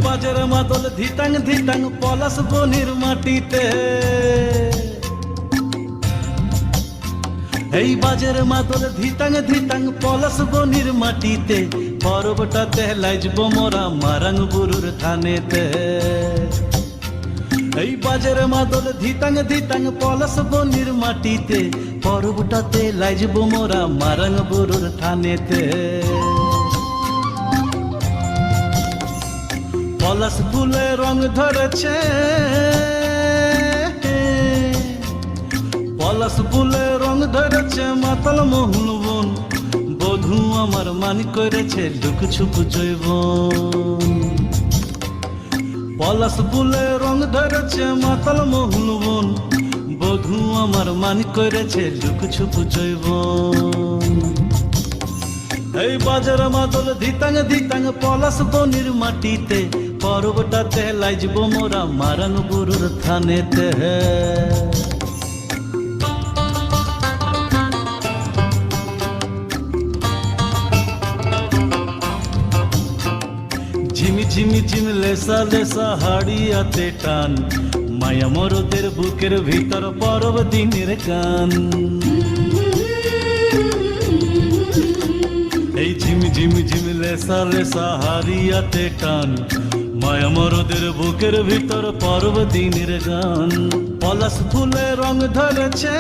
বাজের মাদল ধিতাং ধিতাং পলাশ বনির মাটিতে, এই বাজের মাদল ধিতাং ধিতাং পলাশ বনির মাটিতে, পরবটাতে লাইজব মোরা মারাং বুরুর থানেতে। এই বাজের মাদল ধিতাং ধিতাং পলাশ বনির মাটিতে, পরবটাতে লাইজব মোরা মারাং বুরুর থানেতে। পলাশ ফুলে রং ধরেছে, পলাশ ফুলে রং ধরেছে মাতাল মোহন বন, বধূ আমার মান করেছে লুক ছুপ জৈবন। পলাশ ফুলে রং ধরেছে মাতাল মোহন বন, বধূ আমার মান করেছে লুক ছুপ জৈবন। এই বাজার মাদল ধিতাং ধিতাং পলাশ বনির মাটিতে, পরবটাতে লাইজব মোরা মারাং বুরুর থানেতে। ঝিমি ঝিমি ঝিম লেসা লেসা হাড়িয়াতে টান, মায়া মরদের বুকের ভিতর পরব দিনের গান। এই ঝিমি ঝিমি ঝিম লেসা লেসা হাড়িয়াতে টান, মায়া মরদের বুকের ভিতর পরব দিনের গান। পলাশ ফুলে রং ধরেছে,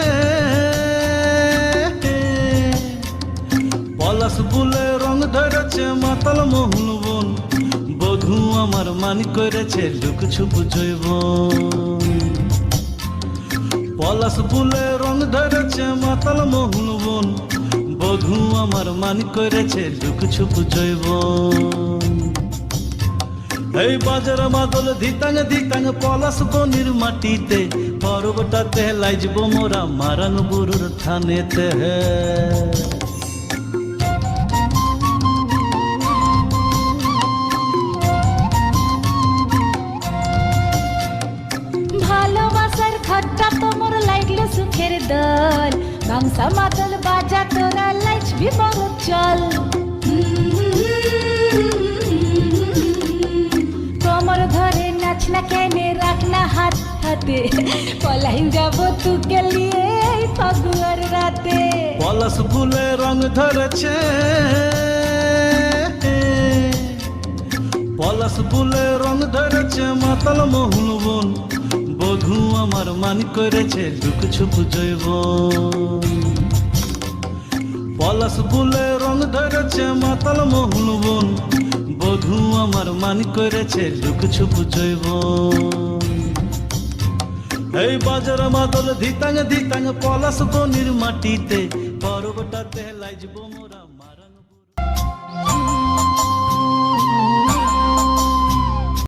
পলাশ ফুলে রং ধরেছে মাতাল মোহন বন, বধূ আমার মান করেছে লুক ছুপ জৈবন। পলাশ ফুলে রং ধরেছে মাতাল মোহন বন, বধূ আমার মান করেছে লুক ছুপ জৈবন। এই বাজার মাদল ধিতাং ধিতাং পলাশ বনির মাটিতে, পরবটাতে লাইজব মোরা মারাং বুরুর থানেতে। ভালোবাসার খট্টা তোমর লাইগলো সুখের দল, বাংসা মাদল বাজা তোরা লাইজবি বড় চল। তোমর ধরে নাচ না কেনে রাখ না হাত হাতে, পলাইন যাব তুকে লিয়ে এই ফাগুয়ার রাতে। পলাশ ফুলে রং ধরেছে, পলাশ ফুলে রং ধরেছে মাতাল মোহন বন, বধূ আমার মান করেছে লুক ছুপ জৈবন। পলাশ ফুলে রং ধরেছে মাতাল মোহন বন, বধূ আমার মান করেছে লুক ছুপ জৈবন। এই বাজার মাদল ধিতাং ধিতাং পলাশ বনির মাটিতে, পরবটাতে লাইজব মোরা